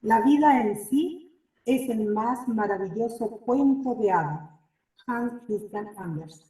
La vida en sí es el más maravilloso cuento de hadas, Hans Christian Andersen.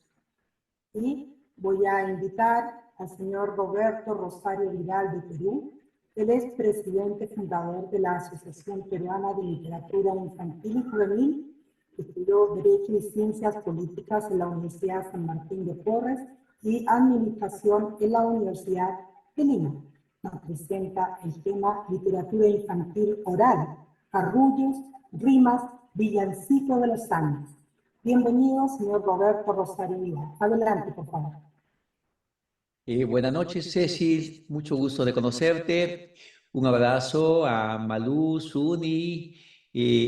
Y voy a invitar al señor Roberto Rosario Vidal de Perú. Él es presidente fundador de la Asociación Peruana de Literatura Infantil y Juvenil. Estudió Derecho y Ciencias Políticas en la Universidad San Martín de Porres y Administración en la Universidad de Lima. Nos presenta el tema Literatura Infantil Oral, Arrullos, Rimas, Villancico de los Andes. Bienvenido, señor Roberto Rosario Vidal. Adelante, por favor. Buenas noches, Cecil. Mucho gusto de conocerte. Un abrazo a Malú, Suni,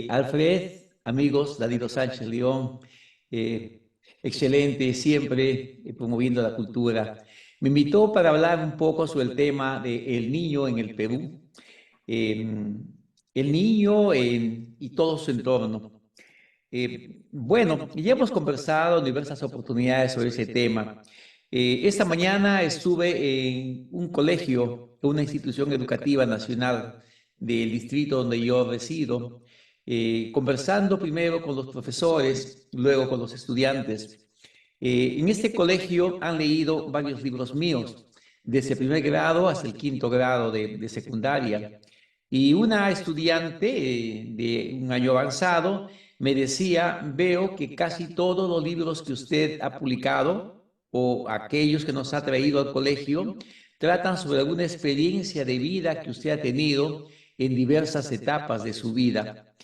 Alfred, amigos, Danilo Sánchez León. Excelente, siempre promoviendo la cultura. Me invitó para hablar un poco sobre el tema del niño en el Perú. El niño y todo su entorno. Bueno, ya hemos conversado en diversas oportunidades sobre ese tema. Esta mañana estuve en un colegio, una institución educativa nacional del distrito donde yo resido, conversando primero con los profesores, luego con los estudiantes. En este colegio han leído varios libros míos, desde primer grado hasta el quinto grado de secundaria. Y una estudiante de un año avanzado me decía, veo que casi todos los libros que usted ha publicado o aquellos que nos ha traído al colegio tratan sobre alguna experiencia de vida que usted ha tenido en diversas etapas de su vida.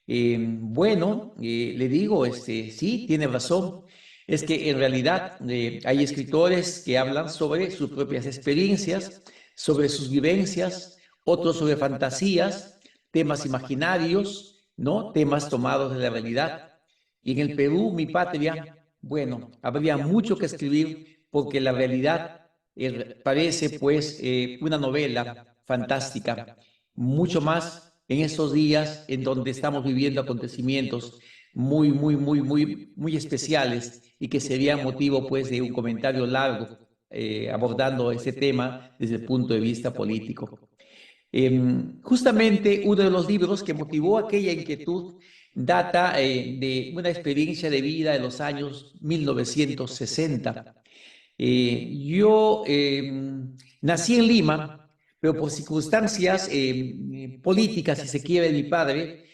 Le digo, sí, tiene razón. Es que en realidad hay escritores que hablan sobre sus propias experiencias, sobre sus vivencias, otros sobre fantasías, temas imaginarios, ¿no? Temas tomados de la realidad. Y en el Perú, mi patria, bueno, habría mucho que escribir porque la realidad parece pues una novela fantástica, mucho más en estos días en donde estamos viviendo acontecimientos muy especiales y que sería motivo pues de un comentario largo abordando este tema desde el punto de vista político. Justamente uno de los libros que motivó aquella inquietud data de una experiencia de vida de los años 1960. Yo nací en Lima, pero por circunstancias políticas, si se quiere, de mi padre,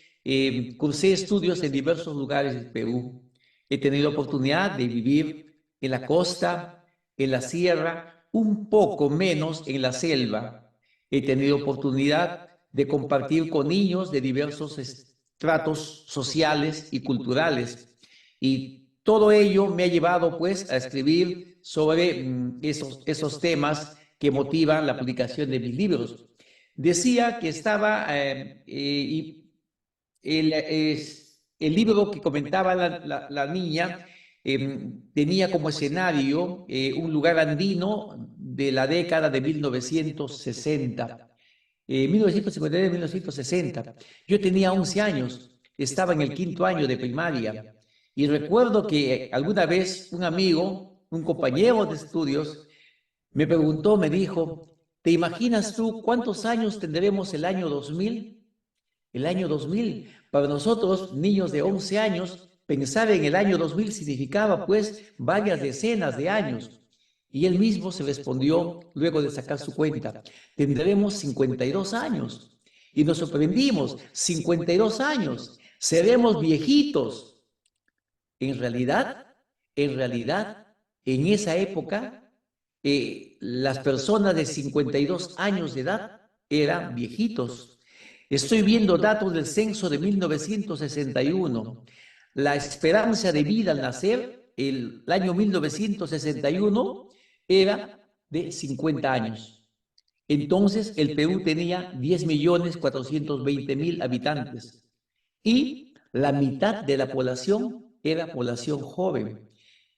cursé estudios en diversos lugares del Perú. He tenido oportunidad de vivir en la costa, en la sierra, un poco menos en la selva. He tenido oportunidad de compartir con niños de diversos estratos sociales y culturales. Y todo ello me ha llevado, pues, a escribir sobre esos temas que motivan la publicación de mis libros. Decía que estaba el libro que comentaba la niña tenía como escenario un lugar andino de la década de 1960, 1959-1960. Yo tenía 11 años, estaba en el quinto año de primaria y recuerdo que alguna vez un amigo, un compañero de estudios, me preguntó, me dijo, ¿te imaginas tú cuántos años tendremos el año 2000? El año 2000, para nosotros, niños de 11 años, pensar en el año 2000 significaba pues varias decenas de años. Y él mismo se respondió, luego de sacar su cuenta, tendremos 52 años. Y nos sorprendimos, 52 años, seremos viejitos. En realidad, en esa época, las personas de 52 años de edad eran viejitos. Estoy viendo datos del censo de 1961. La esperanza de vida al nacer, el año 1961, era de 50 años. Entonces, el Perú tenía 10.420.000 habitantes y la mitad de la población era población joven.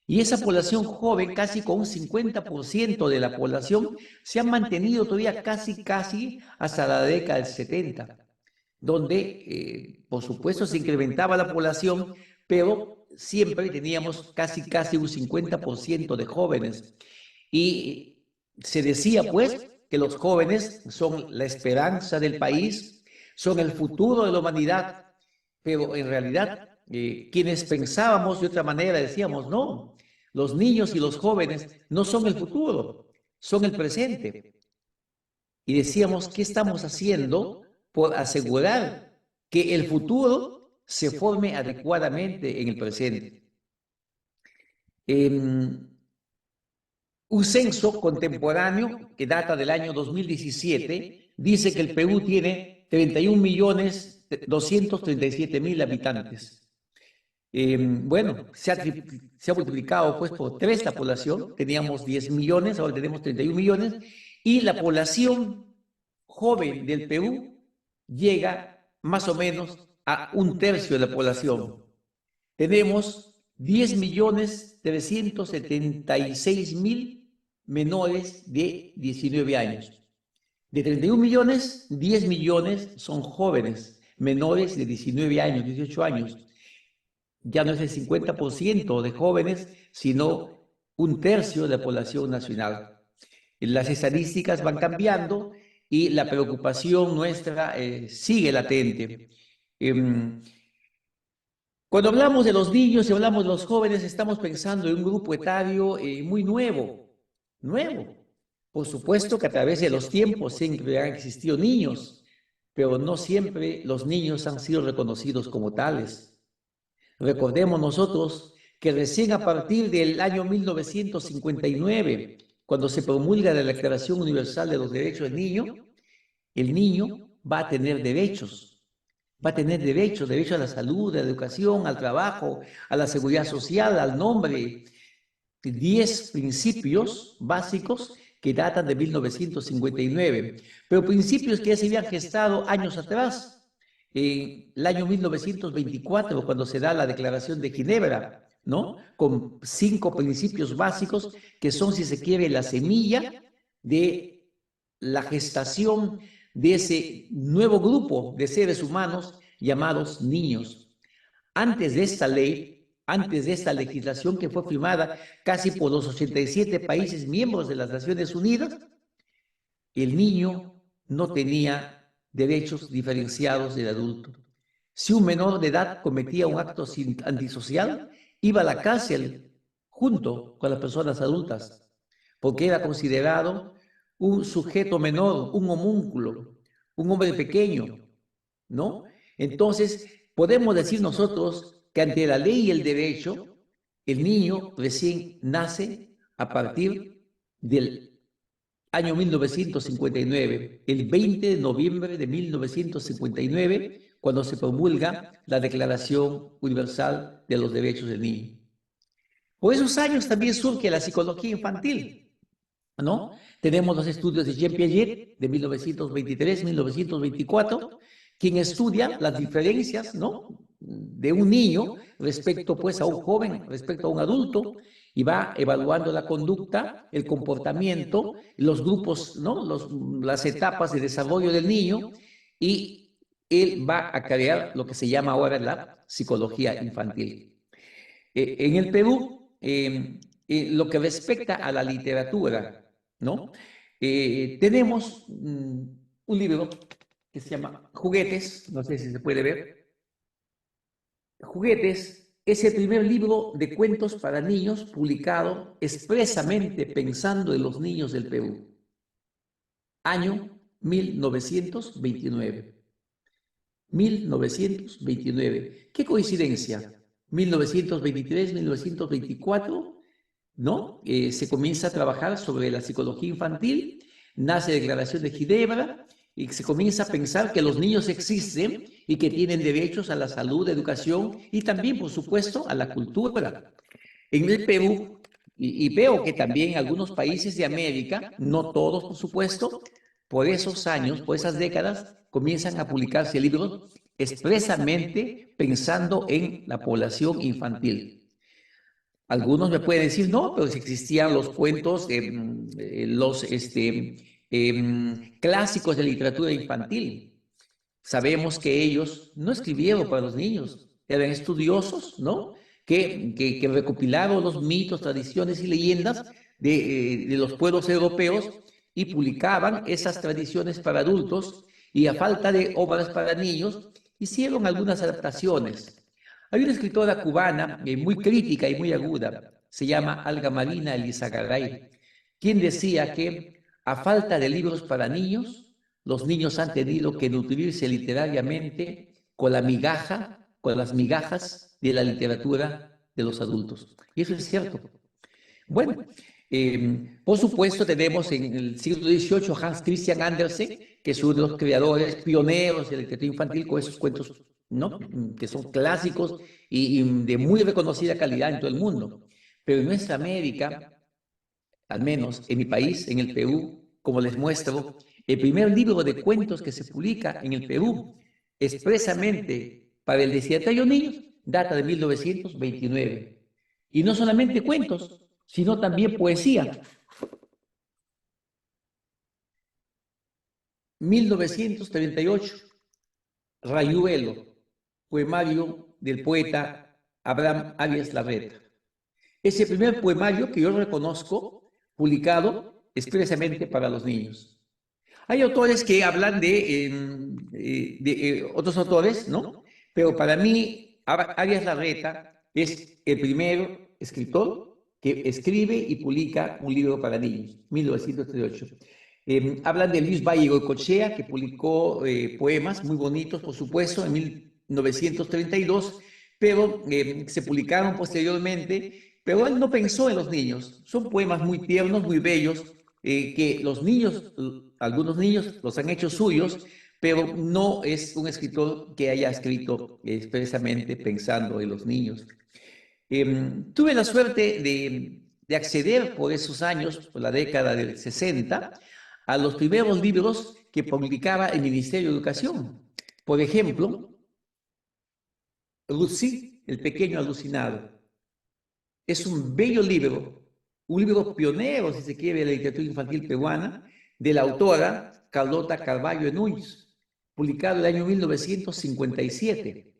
Y esa población joven, casi con un 50% de la población, se ha mantenido todavía casi hasta la década del 70, donde, por supuesto, se incrementaba la población, pero siempre teníamos casi un 50% de jóvenes. Y se decía, pues, que los jóvenes son la esperanza del país, son el futuro de la humanidad, pero en realidad quienes pensábamos de otra manera decíamos, no, los niños y los jóvenes no son el futuro, son el presente. Y decíamos, ¿qué estamos haciendo por asegurar que el futuro se forme adecuadamente en el presente? Un censo contemporáneo que data del año 2017 dice que el Perú tiene 31.237.000 habitantes. Bueno, se ha multiplicado pues por 3 la población, teníamos 10 millones, ahora tenemos 31 millones, y la población joven del Perú llega más o menos a 1/3 de la población. Tenemos 10.376.000 menores de 19 años. De 31 millones, 10 millones son jóvenes, menores de 19 años, 18 años. Ya no es el 50% de jóvenes, sino 1/3 de la población nacional. Las estadísticas van cambiando y la preocupación nuestra sigue latente. Cuando hablamos de los niños y hablamos de los jóvenes, estamos pensando en un grupo etario muy nuevo. Por supuesto que a través de los tiempos siempre han existido niños, pero no siempre los niños han sido reconocidos como tales. Recordemos nosotros que recién a partir del año 1959, cuando se promulga la Declaración Universal de los Derechos del Niño, el niño va a tener derechos. Va a tener derecho a la salud, a la educación, al trabajo, a la seguridad social, al nombre. 10 principios básicos que datan de 1959, pero principios que ya se habían gestado años atrás. En el año 1924, cuando se da la Declaración de Ginebra, ¿no? Con 5 principios básicos que son, si se quiere, la semilla de la gestación de ese nuevo grupo de seres humanos llamados niños. Antes de esta ley, antes de esta legislación que fue firmada casi por los 87 países miembros de las Naciones Unidas, el niño no tenía derechos diferenciados del adulto. Si un menor de edad cometía un acto antisocial, iba a la cárcel junto con las personas adultas, porque era considerado un sujeto menor, un homúnculo, un hombre pequeño, ¿no? Entonces, podemos decir nosotros que ante la ley y el derecho, el niño recién nace a partir del año 1959, el 20 de noviembre de 1959, cuando se promulga la Declaración Universal de los Derechos del Niño. Por esos años también surge la psicología infantil, ¿no? Tenemos los estudios de Jean Piaget de 1923-1924, quien estudia las diferencias, ¿no?, de un niño respecto pues a un joven, respecto a un adulto, y va evaluando la conducta, el comportamiento, los grupos, ¿no?, las etapas de desarrollo del niño, y él va a crear lo que se llama ahora la psicología infantil. En el Perú, lo que respecta a la literatura, ¿no?, tenemos un libro que se llama Juguetes, no sé si se puede ver. Juguetes es el primer libro de cuentos para niños publicado expresamente pensando en los niños del Perú. Año 1929. 1929. ¿Qué coincidencia? 1923, 1924, ¿no? Se comienza a trabajar sobre la psicología infantil, nace la Declaración de Ginebra, y se comienza a pensar que los niños existen y que tienen derechos a la salud, educación y también, por supuesto, a la cultura. En el Perú, y veo que también en algunos países de América, no todos, por supuesto, por esos años, por esas décadas, comienzan a publicarse libros expresamente pensando en la población infantil. Algunos me pueden decir, no, pero si existían los cuentos, clásicos de literatura infantil. Sabemos que ellos no escribieron para los niños, eran estudiosos, ¿no?, que recopilaron los mitos, tradiciones y leyendas de los pueblos europeos y publicaban esas tradiciones para adultos, y a falta de obras para niños, hicieron algunas adaptaciones. Hay una escritora cubana muy crítica y muy aguda, se llama Alga Marina Elizagaray, quien decía que a falta de libros para niños, los niños han tenido que nutrirse literariamente con la migaja, con las migajas de la literatura de los adultos. Y eso es cierto. Bueno, por supuesto tenemos en el siglo XVIII Hans Christian Andersen, que es uno de los creadores, pioneros de la literatura infantil con esos cuentos, ¿no? Que son clásicos y de muy reconocida calidad en todo el mundo. Pero en nuestra América, al menos en mi país, en el Perú, como les muestro, el primer libro de cuentos que se publica en el Perú, expresamente para el destinatario niños, data de 1929. Y no solamente cuentos, sino también poesía. 1938, Rayuelo, poemario del poeta Abraham Arias Larreta. Es el primer poemario que yo reconozco publicado expresamente para los niños. Hay autores que hablan de otros autores, ¿no? Pero para mí, Arias Larreta es el primer escritor que escribe y publica un libro para niños, 1938. Hablan de Luis Valle Goicoechea, que publicó poemas muy bonitos, por supuesto, en 1932, pero se publicaron posteriormente, pero él no pensó en los niños. Son poemas muy tiernos, muy bellos, que los niños, algunos niños los han hecho suyos, pero no es un escritor que haya escrito expresamente pensando en los niños. Tuve la suerte de acceder por esos años, por la década del 60, a los primeros libros que publicaba el Ministerio de Educación. Por ejemplo, Lucy, el pequeño alucinado. Es un bello libro, un libro pionero, si se quiere, de la literatura infantil peruana, de la autora Carlota Carvalho Núñez, publicado en el año 1957.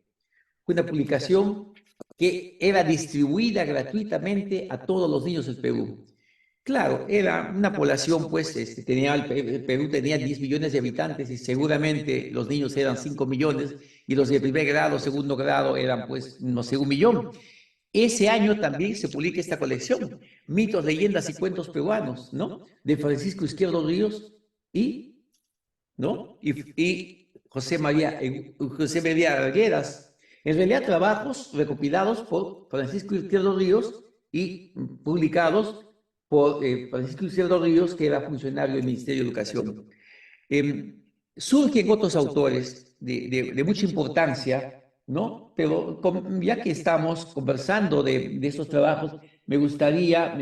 Fue una publicación que era distribuida gratuitamente a todos los niños del Perú. Claro, era una población, pues, el Perú tenía 10 millones de habitantes y seguramente los niños eran 5 millones y los de primer grado, segundo grado eran, pues, no sé, 1 millón. Ese año también se publica esta colección, Mitos, Leyendas y Cuentos Peruanos, ¿no? De Francisco Izquierdo Ríos y, ¿no? y José María Arguedas. En realidad, trabajos recopilados por Francisco Izquierdo Ríos y publicados por Francisco Izquierdo Ríos, que era funcionario del Ministerio de Educación. Surgen otros autores de mucha importancia, ¿no? Pero ya que estamos conversando de estos trabajos, me gustaría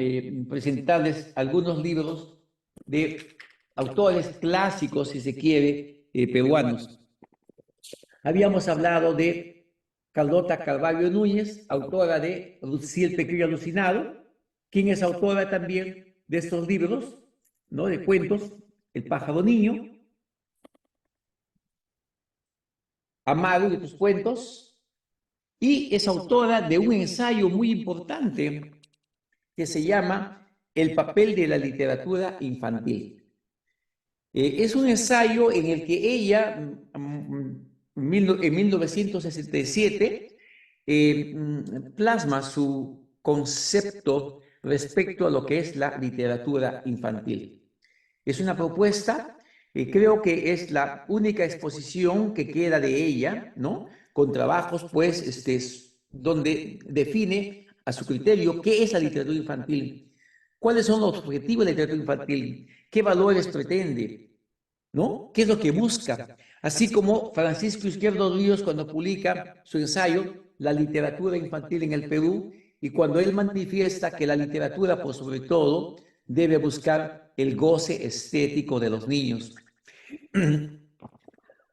presentarles algunos libros de autores clásicos, si se quiere, peruanos. Habíamos hablado de Carlota Carvalho Núñez, autora de Lucy el pequeño alucinado, quien es autora también de estos libros, ¿no? De cuentos, El pájaro niño, Amado y otros cuentos, y es autora de un ensayo muy importante que se llama El papel de la literatura infantil. Es un ensayo en el que ella, en 1967, plasma su concepto respecto a lo que es la literatura infantil. Es una propuesta, creo que es la única exposición que queda de ella, ¿no? Con trabajos, pues, donde define a su criterio qué es la literatura infantil, cuáles son los objetivos de la literatura infantil, qué valores pretende, ¿no? ¿Qué es lo que busca? Así como Francisco Izquierdo Ríos cuando publica su ensayo La literatura infantil en el Perú, y cuando él manifiesta que la literatura, por sobre todo, debe buscar el goce estético de los niños.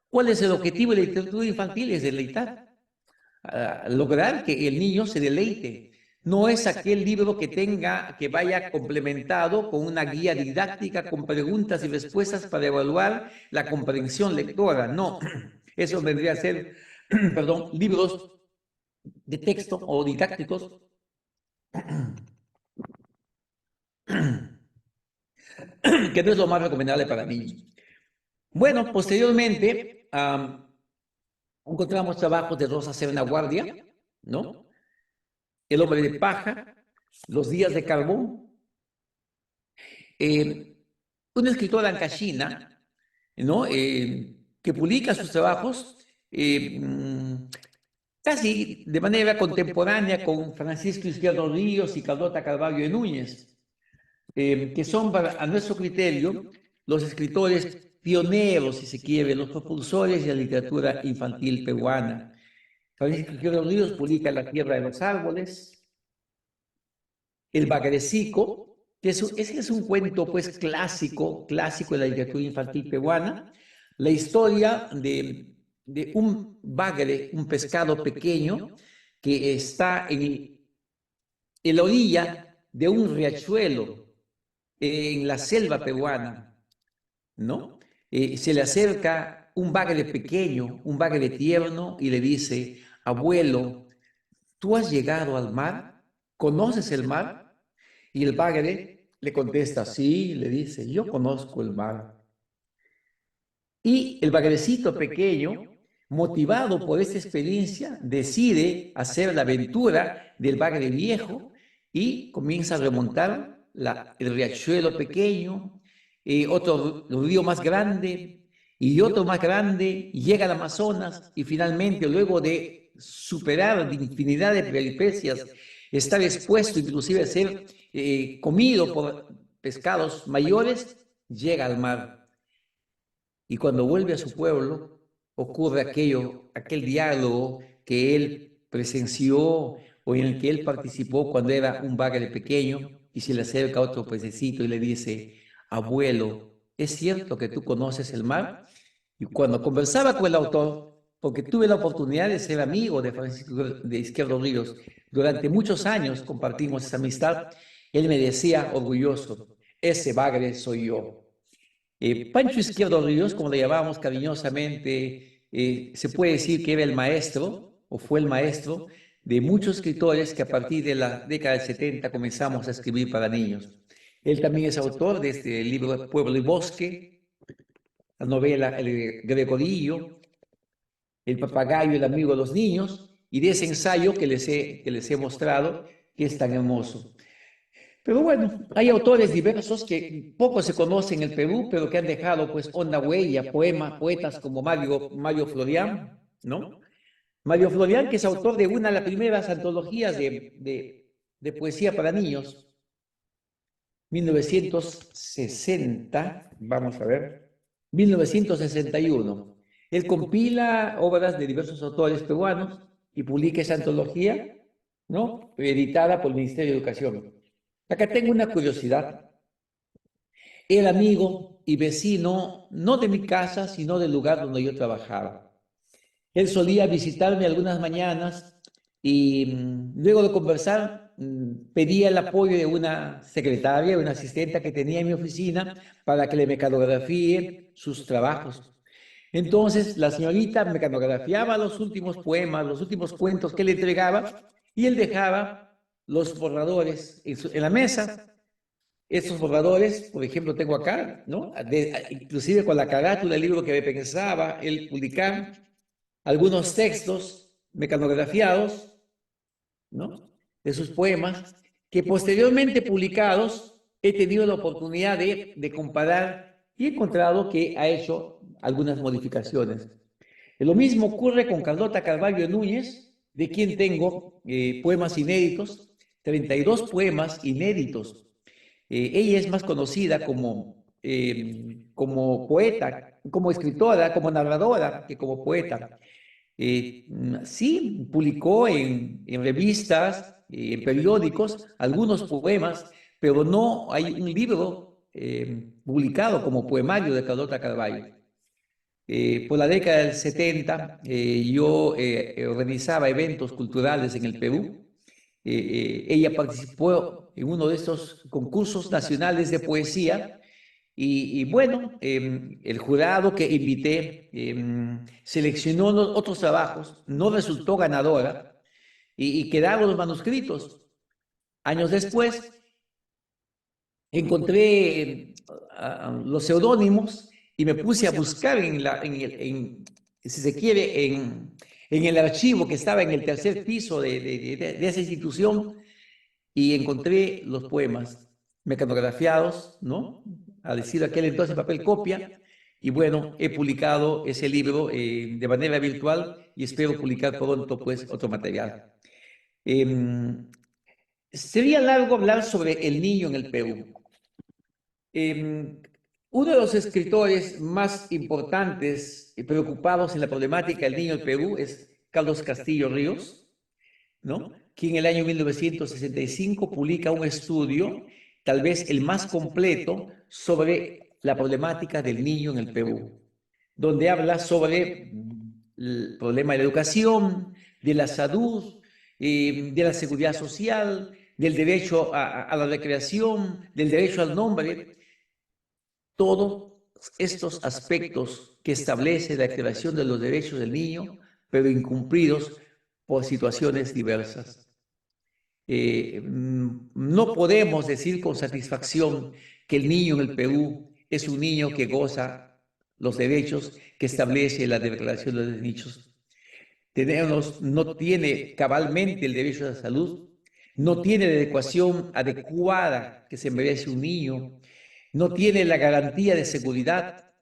¿Cuál es el objetivo de la literatura infantil? Es deleitar, lograr que el niño se deleite. No es aquel libro que vaya complementado con una guía didáctica con preguntas y respuestas para evaluar la comprensión lectora. No, eso vendría a ser, perdón, libros de texto o didácticos que no es lo más recomendable para niños. Bueno, posteriormente encontramos trabajos de Rosa Serna Guardia, ¿no? El hombre de paja, Los días de carbón. Una escritora ancashina, ¿no? Que publica sus trabajos casi de manera contemporánea con Francisco Izquierdo Ríos y Carlota Carvalho de Núñez, que son, a nuestro criterio, los escritores pioneros, si se quiere, los propulsores de la literatura infantil peruana. Francisco Izquierdo Ríos publica La tierra de los árboles, El Bagrecico, que ese es un cuento pues clásico de la literatura infantil peruana, la historia de un bagre, un pescado pequeño que está en la orilla de un riachuelo en la selva peruana, ¿no? Se le acerca un bagre pequeño, un bagre tierno y le dice, abuelo, ¿tú has llegado al mar? ¿Conoces el mar? Y el bagre le contesta, sí, le dice, yo conozco el mar. Y el bagrecito pequeño, motivado por esta experiencia, decide hacer la aventura del bagre viejo y comienza a remontar el riachuelo pequeño, otro río más grande y otro más grande, y llega al Amazonas y finalmente, luego de superar infinidad de peripecias, estar expuesto inclusive a ser comido por pescados mayores, llega al mar. Y cuando vuelve a su pueblo, ocurre aquel diálogo que él presenció o en el que él participó cuando era un bagre pequeño, y se le acerca otro pececito y le dice, abuelo, ¿es cierto que tú conoces el mar? Y cuando conversaba con el autor, porque tuve la oportunidad de ser amigo de Francisco de Izquierdo Ríos, durante muchos años compartimos esa amistad, él me decía orgulloso, ese bagre soy yo. Pancho Izquierdo Ríos, como le llamábamos cariñosamente, se puede decir que era el maestro, o fue el maestro, de muchos escritores que a partir de la década del 70 comenzamos a escribir para niños. Él también es autor de este libro Pueblo y Bosque, la novela El Gregorillo, El papagayo, el amigo de los niños, y de ese ensayo que les he mostrado, que es tan hermoso. Pero bueno, hay autores diversos que poco se conocen en el Perú, pero que han dejado pues honda huella, poetas como Mario Florián, ¿no? Mario Florián, que es autor de una de las primeras antologías de poesía para niños, 1960, vamos a ver, 1961. Él compila obras de diversos autores peruanos y publica esa antología, ¿no? Editada por el Ministerio de Educación. Acá tengo una curiosidad. Era amigo y vecino, no de mi casa, sino del lugar donde yo trabajaba. Él solía visitarme algunas mañanas y luego de conversar pedía el apoyo de una secretaria, una asistente que tenía en mi oficina para que le mecanografíe sus trabajos. Entonces la señorita mecanografiaba los últimos poemas, los últimos cuentos que le entregaba, y él dejaba los borradores en la mesa. Estos borradores, por ejemplo, tengo acá, ¿no? Inclusive con la carátula del libro que me pensaba él publicar, algunos textos mecanografiados, ¿no? De sus poemas, que posteriormente publicados he tenido la oportunidad de comparar y he encontrado que ha hecho algunas modificaciones. Lo mismo ocurre con Carlota Carvalho de Núñez, de quien tengo poemas inéditos, 32 poemas inéditos. Ella es más conocida como poeta, como escritora, como narradora, que como poeta. Sí, publicó en revistas, en periódicos, algunos poemas, pero no hay un libro publicado como poemario de Carlota Carvalho. Por la década del 70, yo organizaba eventos culturales en el Perú. Ella participó en uno de estos concursos nacionales de poesía y bueno, el jurado que invité seleccionó otros trabajos, no resultó ganadora y quedaron los manuscritos. Años después encontré los seudónimos y me puse a buscar si se quiere, en el archivo que estaba en el tercer piso de esa institución y encontré los poemas mecanografiados, ¿no? A decir aquel entonces papel copia. Y bueno, he publicado ese libro de manera virtual y espero publicar pronto pues otro material. Sería largo hablar sobre el niño en el Perú. Uno de los escritores más importantes y preocupados en la problemática del niño en el Perú es Carlos Castillo Ríos, ¿no? Que en el año 1965 publica un estudio, tal vez el más completo, sobre la problemática del niño en el Perú, donde habla sobre el problema de la educación, de la salud, de la seguridad social, del derecho a la recreación, del derecho al nombre, todos estos aspectos que establece la Declaración de los Derechos del Niño, pero incumplidos por situaciones diversas. No podemos decir con satisfacción que el niño en el Perú es un niño que goza los derechos que establece la Declaración de los Derechos. No tiene cabalmente el derecho a la salud, no tiene la educación adecuada que se merece un niño, no tiene la garantía de seguridad.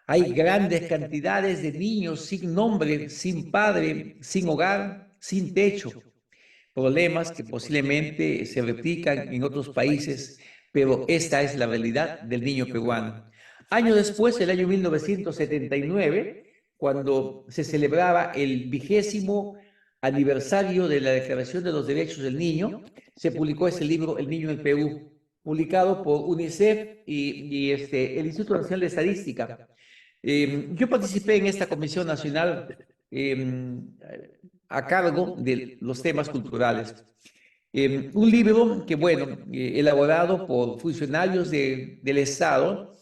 Hay grandes cantidades de niños sin nombre, sin padre, sin hogar, sin techo. Problemas que posiblemente se replican en otros países, pero esta es la realidad del niño peruano. Años después, el año 1979, cuando se celebraba el 20º aniversario de la Declaración de los Derechos del Niño, se publicó ese libro, El Niño en el Perú, publicado por UNICEF y el Instituto Nacional de Estadística. Yo participé en esta Comisión Nacional a cargo de los temas culturales. Un libro que, bueno, elaborado por funcionarios del Estado,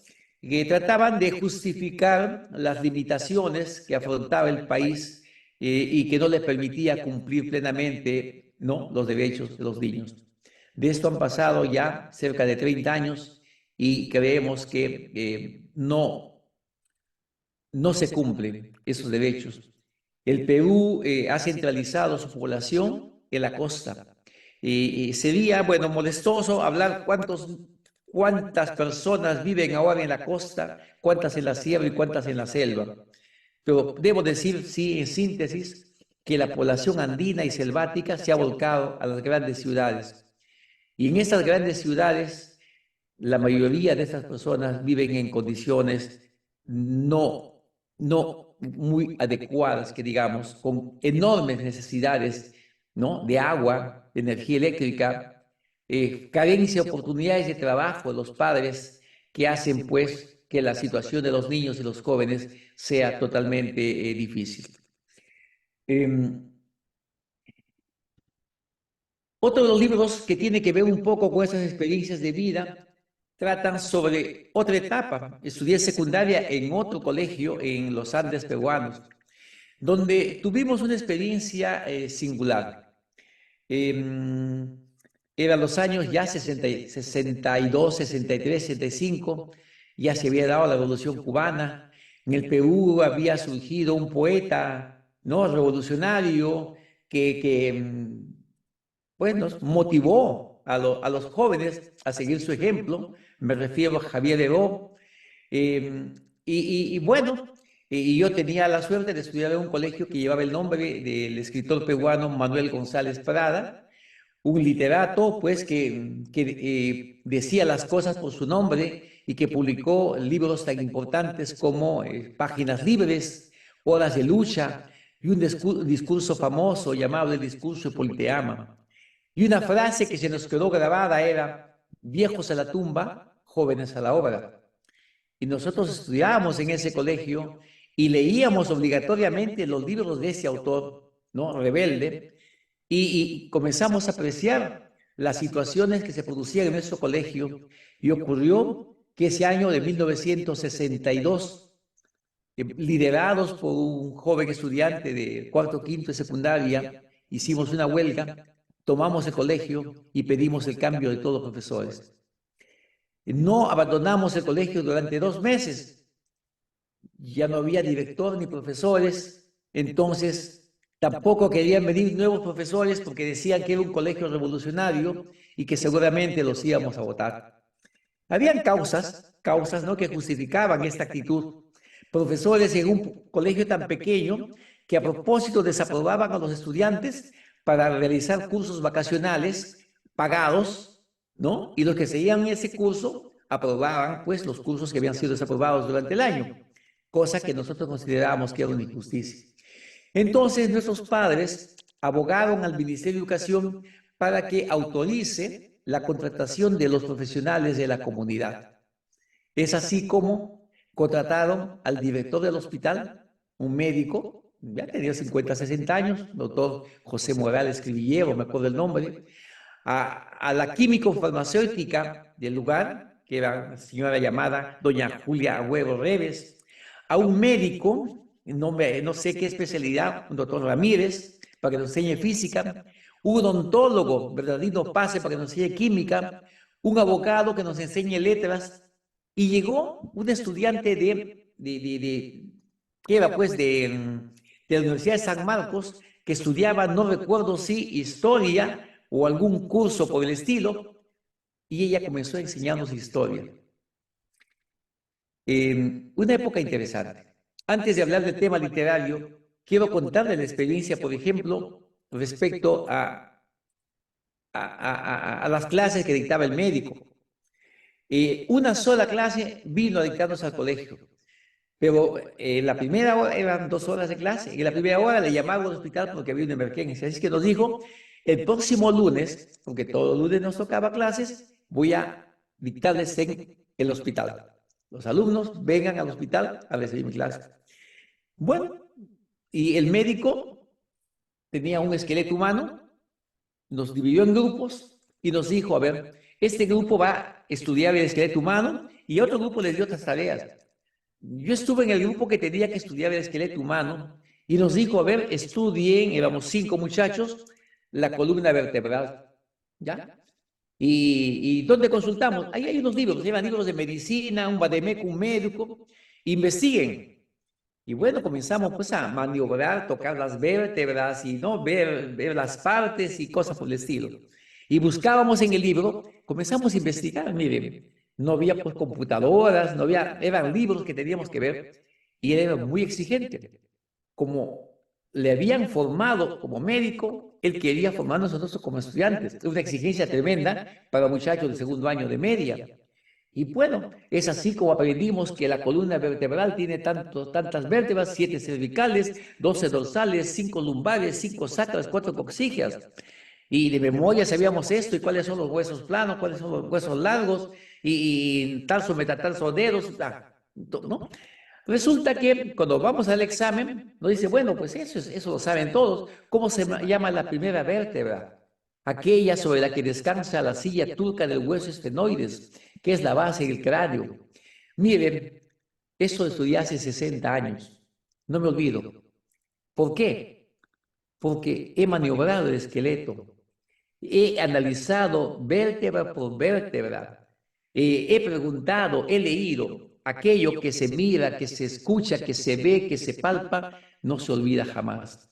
que trataban de justificar las limitaciones que afrontaba el país y que no le permitía cumplir plenamente, ¿no?, los derechos de los niños. De esto han pasado ya cerca de 30 años y creemos que no se cumplen esos derechos. El Perú ha centralizado su población en la costa. Y sería, bueno, molestoso hablar cuántas personas viven ahora en la costa, cuántas en la sierra y cuántas en la selva. Pero debo decir, sí, en síntesis, que la población andina y selvática se ha volcado a las grandes ciudades. Y en estas grandes ciudades, la mayoría de estas personas viven en condiciones no muy adecuadas, que digamos, con enormes necesidades, ¿no?, de agua, de energía eléctrica, carencia de oportunidades de trabajo de los padres que hacen, pues, que la situación de los niños y los jóvenes sea totalmente difícil. Otro de los libros que tiene que ver un poco con esas experiencias de vida tratan sobre otra etapa. Estudié secundaria en otro colegio en los Andes peruanos, donde tuvimos una experiencia singular. Eran los años ya 62, 63, 65, ya se había dado la Revolución Cubana. En el Perú había surgido un poeta, ¿no?, revolucionario que pues nos motivó a los jóvenes a seguir su ejemplo. Me refiero a Javier Heró. Bueno, yo tenía la suerte de estudiar en un colegio que llevaba el nombre del escritor peruano Manuel González Prada, un literato pues que decía las cosas por su nombre y que publicó libros tan importantes como Páginas Libres, Horas de Lucha y un discurso famoso llamado el discurso de Politeama. Y una frase que se nos quedó grabada era: viejos a la tumba, jóvenes a la obra. Y nosotros estudiábamos en ese colegio y leíamos obligatoriamente los libros de ese autor, ¿no?, rebelde, y comenzamos a apreciar las situaciones que se producían en nuestro colegio. Y ocurrió que ese año de 1962, liderados por un joven estudiante de cuarto, quinto de secundaria, hicimos una huelga, tomamos el colegio y pedimos el cambio de todos los profesores. No abandonamos el colegio durante 2 meses ya no había director ni profesores, entonces tampoco querían venir nuevos profesores porque decían que era un colegio revolucionario y que seguramente los íbamos a votar. Habían causas, ¿no?, que justificaban esta actitud. Profesores en un colegio tan pequeño que a propósito desaprobaban a los estudiantes para realizar cursos vacacionales pagados, ¿no? Y los que seguían ese curso aprobaban, pues, los cursos que habían sido desaprobados durante el año, cosa que nosotros considerábamos que era una injusticia. Entonces, nuestros padres abogaron al Ministerio de Educación para que autorice la contratación de los profesionales de la comunidad. Es así como contrataron al director del hospital, un médico, ya tenía 50, 60 años, doctor José Morales Cribillero, me acuerdo el nombre, a la químico farmacéutica del lugar, que era una señora llamada doña Julia Agüero Reves, a un médico, no sé qué especialidad, un doctor Ramírez, para que nos enseñe física, un odontólogo, Bernardino Pase, para que nos enseñe química, un abogado que nos enseñe letras, y llegó un estudiante que era pues de la Universidad de San Marcos, que estudiaba, no recuerdo si historia o algún curso por el estilo, y ella comenzó a enseñarnos historia. Una época interesante. Antes de hablar del tema literario, quiero contarles la experiencia, por ejemplo, respecto a las clases que dictaba el médico. Una sola clase vino a dictarnos al colegio, pero la primera hora eran 2 horas de clase, y en la primera hora le llamaron al hospital porque había una emergencia. Así que nos dijo, el próximo lunes, porque todo lunes nos tocaba clases, voy a dictarles en el hospital. Los alumnos vengan al hospital a recibir mi clase. Bueno, y el médico tenía un esqueleto humano, nos dividió en grupos y nos dijo, a ver, este grupo va a estudiar el esqueleto humano y otro grupo les dio otras tareas. Yo estuve en el grupo que tenía que estudiar el esqueleto humano y nos dijo, a ver, estudien, éramos 5 muchachos, la columna vertebral, ¿ya? ¿Y dónde consultamos? Ahí hay unos libros, se llaman libros de medicina, un vademécum un médico, investiguen. Y bueno, comenzamos pues a maniobrar, tocar las vértebras y no ver las partes y cosas por el estilo. Y buscábamos en el libro, comenzamos a investigar, miren, no había pues computadoras, no había, eran libros que teníamos que ver y él era muy exigente. Como le habían formado como médico, él quería formarnos nosotros como estudiantes. Una exigencia tremenda para muchachos de segundo año de media. Y bueno, es así como aprendimos que la columna vertebral tiene tantas vértebras, 7 cervicales, 12 dorsales, 5 lumbares, 5 sacras, 4 coxígeas. Y de memoria sabíamos esto y cuáles son los huesos planos, cuáles son los huesos largos, y tarso, metatarso, dedos, ¿no? Resulta que cuando vamos al examen, nos dice, bueno, pues eso lo saben todos. ¿Cómo se llama la primera vértebra? Aquella sobre la que descansa la silla turca del hueso estenoides, que es la base del cráneo. Miren, eso lo estudié hace 60 años. No me olvido. ¿Por qué? Porque he maniobrado el esqueleto. He analizado vértebra por vértebra. He preguntado, he leído. Aquello que se mira, que se escucha, que se ve, que se palpa, no se olvida jamás.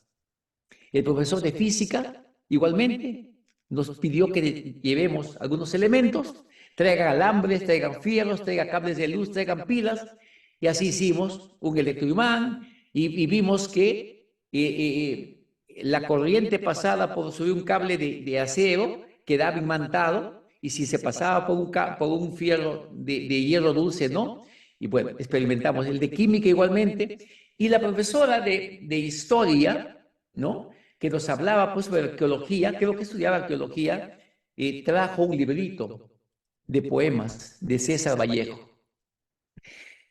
El profesor de física, igualmente, nos pidió que llevemos algunos elementos, traigan alambres, traigan fierros, traigan cables de luz, traigan pilas, y así hicimos un electroimán y vimos que la corriente pasada por sobre un cable de acero quedaba imantado, y si se pasaba por un fierro de hierro dulce, no. Y bueno, experimentamos el de química igualmente, y la profesora de historia, ¿no?, que nos hablaba pues sobre arqueología, creo que estudiaba arqueología, trajo un librito de poemas de César Vallejo.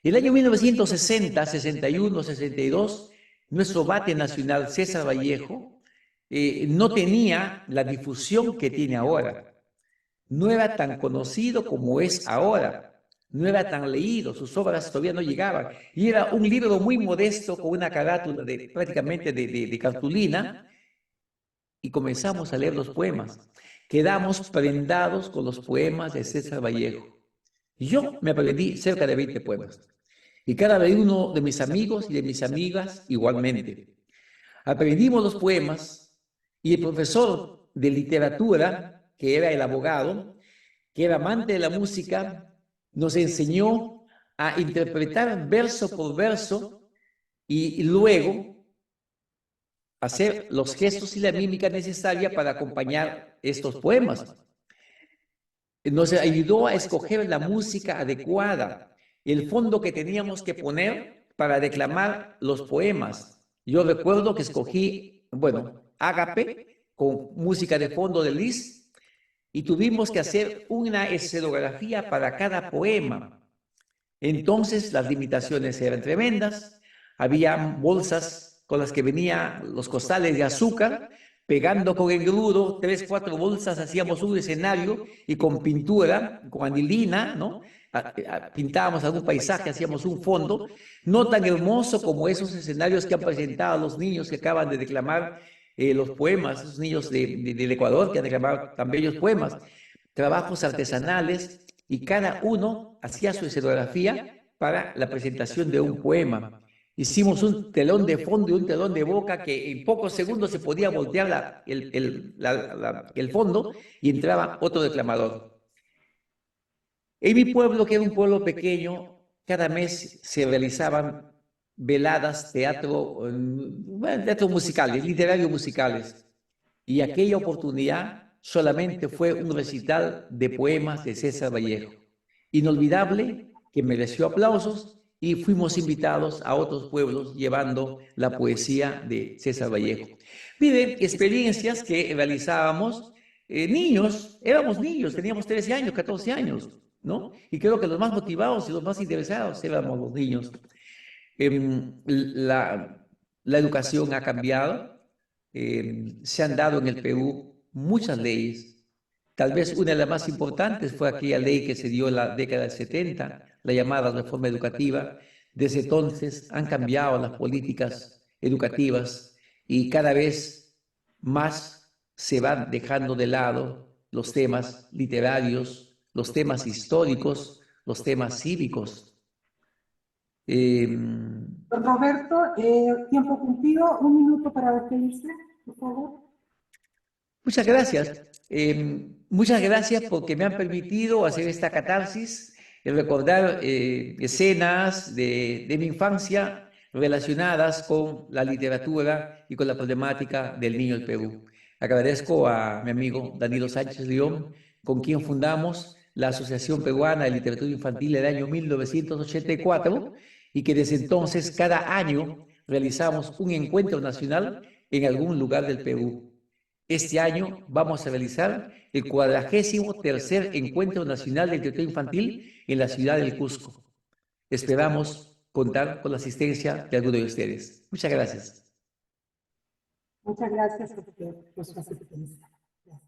El año 1960, 61, 62, nuestro bate nacional César Vallejo no tenía la difusión que tiene ahora. No era tan conocido como es ahora. No era tan leído, sus obras todavía no llegaban. Y era un libro muy modesto con una carátula prácticamente de cartulina, y comenzamos a leer los poemas. Quedamos prendados con los poemas de César Vallejo. Yo me aprendí cerca de 20 poemas. y cada uno de mis amigos y de mis amigas igualmente. Aprendimos los poemas y el profesor de literatura, que era el abogado, que era amante de la música, nos enseñó a interpretar verso por verso y luego hacer los gestos y la mímica necesaria para acompañar estos poemas. Nos ayudó a escoger la música adecuada, el fondo que teníamos que poner para declamar los poemas. Yo recuerdo que escogí, bueno, Ágape, con música de fondo de Liszt, y tuvimos que hacer una escenografía para cada poema. Entonces las limitaciones eran tremendas, había bolsas con las que venían los costales de azúcar, pegando con engrudo, 3, 4 bolsas, hacíamos un escenario y con pintura, con anilina, ¿no? Pintábamos algún paisaje, hacíamos un fondo, no tan hermoso como esos escenarios que han presentado los niños que acaban de declamar los poemas, esos niños del Ecuador que han declamado tan bellos poemas, trabajos artesanales, y cada uno hacía su escenografía para la presentación de un poema. Hicimos un telón de fondo y un telón de boca que en pocos segundos se podía voltear el fondo y entraba otro declamador. En mi pueblo, que era un pueblo pequeño, cada mes se realizaban veladas, teatro musicales, literarios musicales. Y aquella oportunidad solamente fue un recital de poemas de César Vallejo. Inolvidable, que mereció aplausos, y fuimos invitados a otros pueblos llevando la poesía de César Vallejo. Miren, experiencias que realizábamos éramos niños, teníamos 13 años, 14 años, ¿no? Y creo que los más motivados y los más interesados éramos los niños. La educación ha cambiado, se han dado en el Perú muchas leyes. Tal vez una de las más importantes fue aquella ley que se dio en la década del 70, la llamada reforma educativa. Desde entonces han cambiado las políticas educativas y cada vez más se van dejando de lado los temas literarios, los temas históricos, los temas cívicos. Don Roberto, tiempo cumplido, 1 minuto para despedirse, por favor. Muchas gracias. Muchas gracias porque me han permitido hacer esta catarsis, recordar escenas de mi infancia relacionadas con la literatura y con la problemática del niño del Perú. Agradezco a mi amigo Danilo Sánchez León, con quien fundamos la Asociación Peruana de Literatura Infantil el año 1984 y que desde entonces cada año realizamos un encuentro nacional en algún lugar del Perú. Este año vamos a realizar el 43º Encuentro Nacional de Literatura Infantil en la ciudad del Cusco. Esperamos contar con la asistencia de alguno de ustedes. Muchas gracias. Muchas gracias por su asistencia.